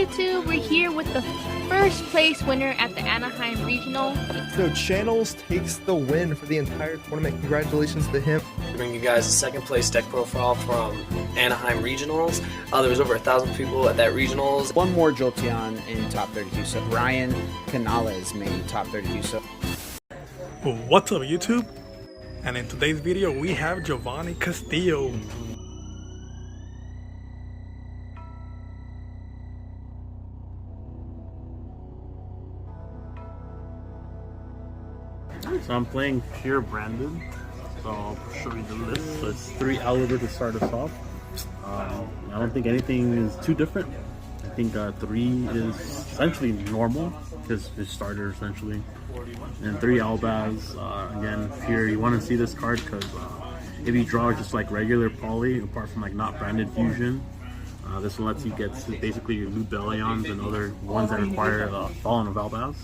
YouTube? We're here with the first place winner at the Anaheim Regional. So Channels takes the win for the entire tournament. Congratulations to him. Bring you guys a second place deck profile from Anaheim Regionals. There was over 1,000 people at that Regionals. One more Jolteon in top 32, so Ryan Canales made top 32. So what's up YouTube? And in today's video we have Jovanny Castillo. So I'm playing pure branded, so I'll show you the list. So it's 3 Oliver to start us off. I don't think anything is too different. I think 3 is essentially normal, because his starter essentially. And 3 Albaz, again, pure. You want to see this card because if you draw just like regular poly, apart from like not branded fusion, this one lets you get basically your Lubellions and other ones that require Fallen of Albaz.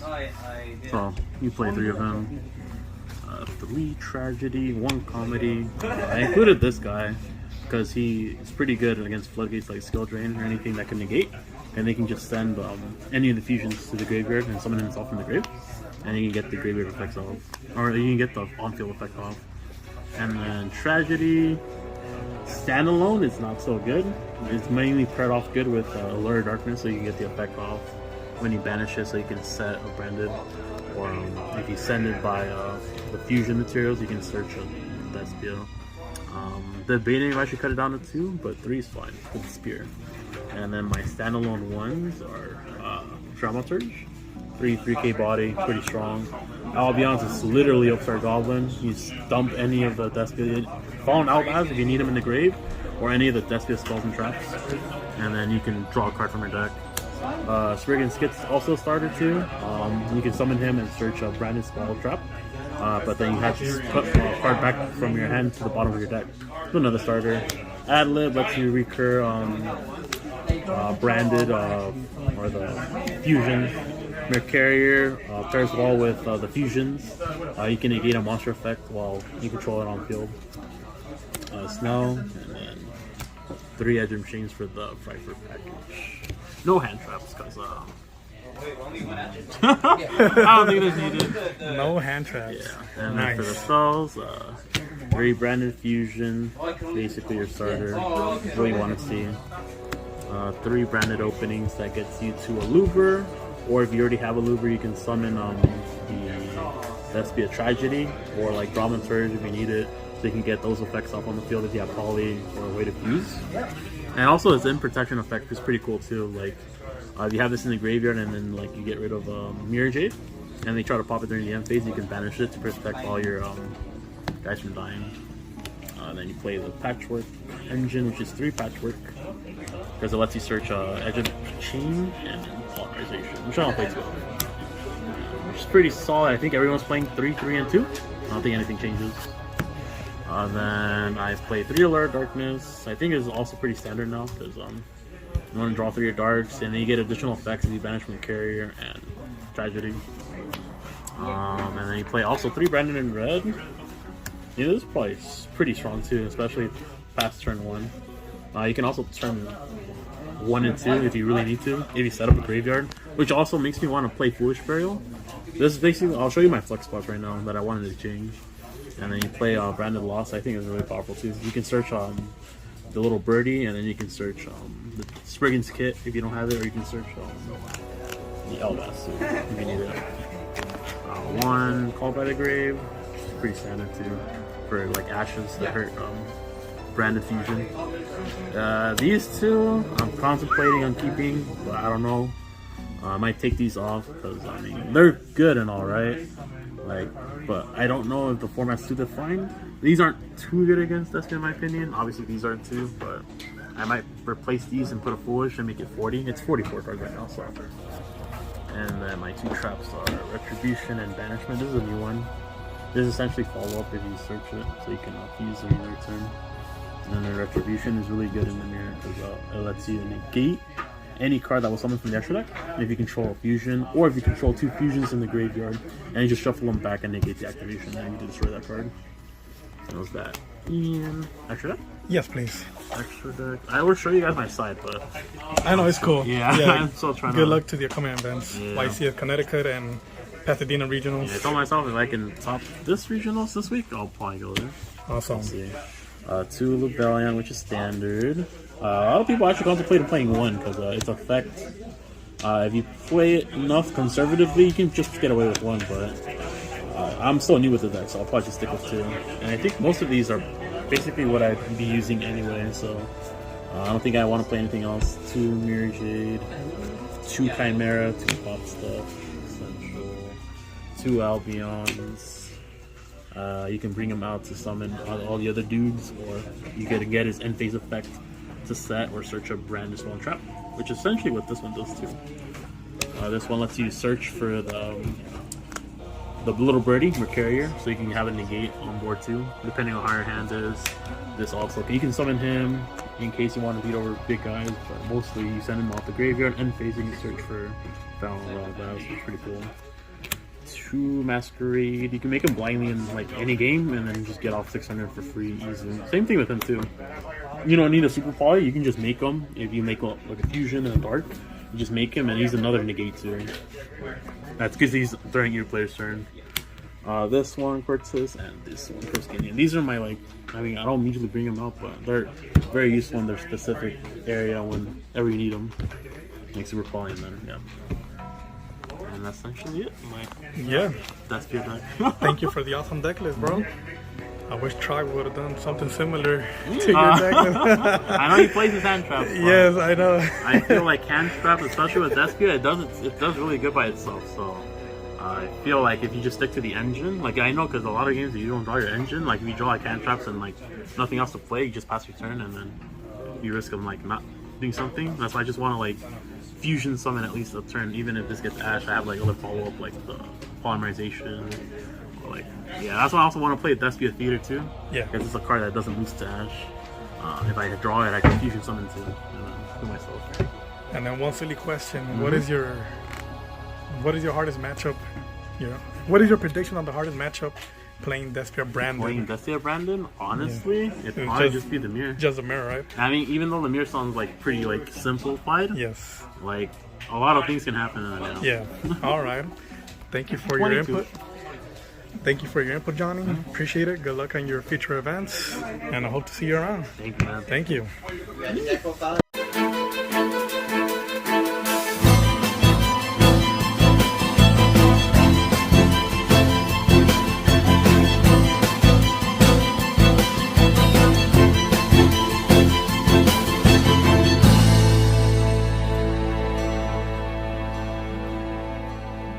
So you play 3 of them. 3 Tragedy, 1 Comedy. I included this guy because he is pretty good against floodgates like Skill Drain or anything that can negate, and they can just send any of the fusions to the graveyard and summon himself from the grave, and you can get the graveyard effects off, or you can get the on-field effect off. And then Tragedy standalone is not so good. It's mainly paired off good with Allure Darkness, so you can get the effect off when you banish it, so you can set a branded, or if you send it by the fusion materials, you can search a Despia. Debating if I should cut it down to 2, but 3 is fine with the spear. And then my standalone ones are Dramaturge, 3K body, pretty strong. I'll be honest, it's literally Upstart Goblin. You dump any of the Despia, Fallen Albaz if you need them in the grave, or any of the Despia spells and traps, and then you can draw a card from your deck. Spriggan Skit's also starter too. You can summon him and search a branded spell trap, but then you have to put a card back from your hand to the bottom of your deck. So another starter. Ad-lib lets you recur branded or the fusion. Mercarrier pairs well with the fusions. You can negate a monster effect while you control it on field. Snow, and then 3 Edgem Chains for the Frankfurt package. No hand traps, because I don't think it's needed. No hand traps. Yeah, and nice. then for the spells, 3 branded fusion, basically your starter. What you want to see. 3 branded openings that gets you to a Louver, or if you already have a Louver, you can summon Despia Tragedy, or like Dramaturge if you need it, so you can get those effects off on the field if you have poly or a way to fuse. And also its in protection effect is pretty cool too. Like if you have this in the graveyard and then like you get rid of Mirror Jade, and they try to pop it during the end phase, you can banish it to protect all your guys from dying. Then you play the Patchwork Engine, which is 3 Patchwork, because it lets you search Edge of Chain and Polarization, which I don't play too often. Which is pretty solid. I think everyone's playing 3, 3, and 2. I don't think anything changes. Then I play 3 Allure Darkness. I think it's also pretty standard now, because you want to draw 3 your darks, and then you get additional effects if you banish from Carrier and Tragedy. And then you play also 3 Brandon in red. Yeah, this is probably pretty strong too, especially past turn 1. You can also turn 1 and 2 if you really need to, if you set up a graveyard, which also makes me want to play Foolish Burial. This is basically, I'll show you my flex spots right now that I wanted to change. And then you play Branded Loss. I think it's really powerful too. You can search the little birdie, and then you can search the Spriggan's Kit if you don't have it, or you can search the Elbas if you need it. 1 Call by the Grave, which is pretty standard too, for like ashes that hurt branded fusion. These 2 I'm contemplating on keeping, but I don't know. I might take these off because I mean they're good and all right, but I don't know if the format's too defined. These aren't too good against Despia in my opinion. Obviously these aren't too, but I might replace these and put a Foolish and make it 40. It's 44 cards right now, so. And then my 2 traps are Retribution and Banishment. This is a new one. This is essentially follow up if you search it, so you can fuse in your turn. And then the Retribution is really good in the mirror because it lets you negate any card that was summoned from the extra deck. And if you control a fusion, or if you control 2 fusions in the graveyard, and you just shuffle them back and negate the activation, then you can destroy that card. That was that. And extra deck. Yes, please. Extra deck. I will show you guys my side, but I know, it's cool. yeah, I'm still trying Good to. luck to the upcoming events. Yeah. YCS Connecticut and Pasadena regionals. Yeah, I told myself if I can top this regionals this week, I'll probably go there. Awesome. Let's see. 2 Lebellion, which is standard. A lot of people actually contemplating playing 1 because its effect. If you play it enough conservatively, you can just get away with 1, but I'm still new with the deck, so I'll probably just stick with 2. And I think most of these are basically what I'd be using anyway, so I don't think I want to play anything else. 2 Mirror Jade, 2 Chimera, 2 Pop Stuff, Essential, 2 Albions. You can bring him out to summon all the other dudes, or you can get his end phase effect to set or search a brand as well and trap, which is essentially what this one does too. This one lets you search for the little birdie or carrier, so you can have a negate on board too, depending on how your hand is. This also, you can summon him in case you want to beat over big guys, but mostly you send him off the graveyard and phasing you search for Valor Guys, which is pretty cool. 2 Masquerade, you can make him blindly in like any game and then just get off 600 for free easily. Same thing with him too. You don't need a super poly, you can just make him. If you make like a fusion and a dark, you just make him and he's another negate too. That's because he's during your player's turn. This one, Cortez, and this one, Corskinian. These are my, like, I mean, I don't usually bring them out, but they're very useful in their specific area whenever you need them. Like super poly and then, yeah. And that's actually it. That's your deck. Thank you for the awesome deck list, bro. I wish Tribe would have done something similar to your deck list. I know he plays his hand traps. Yes, I know. I feel like hand trap, especially with Despia, it does really good by itself. So I feel like if you just stick to the engine, like I know because a lot of games you don't draw your engine. Like if you draw like hand traps and like nothing else to play, you just pass your turn and then you risk them like not doing something. That's why I just want to like fusion summon at least a turn, even if this gets Ash. I have like other follow up like the polymerization. Like, yeah, that's why I also want to play Despia Theater too. Yeah. Because it's a card that doesn't lose to Ash. If I draw it, I can fusion summon too. Do myself. And then one silly question: What is your hardest matchup? What is your prediction on the hardest matchup playing Despia Brandon? Playing Despia Brandon, honestly, it'd probably just be the mirror. Just the mirror, right? I mean, even though the mirror sounds like pretty like simplified. Yes. Like a lot of things can happen in it now. Yeah. All right. Thank you for your input. Thank you for your input, Johnny. Appreciate it. Good luck on your future events, and I hope to see you around. Thank you, man. Thank you.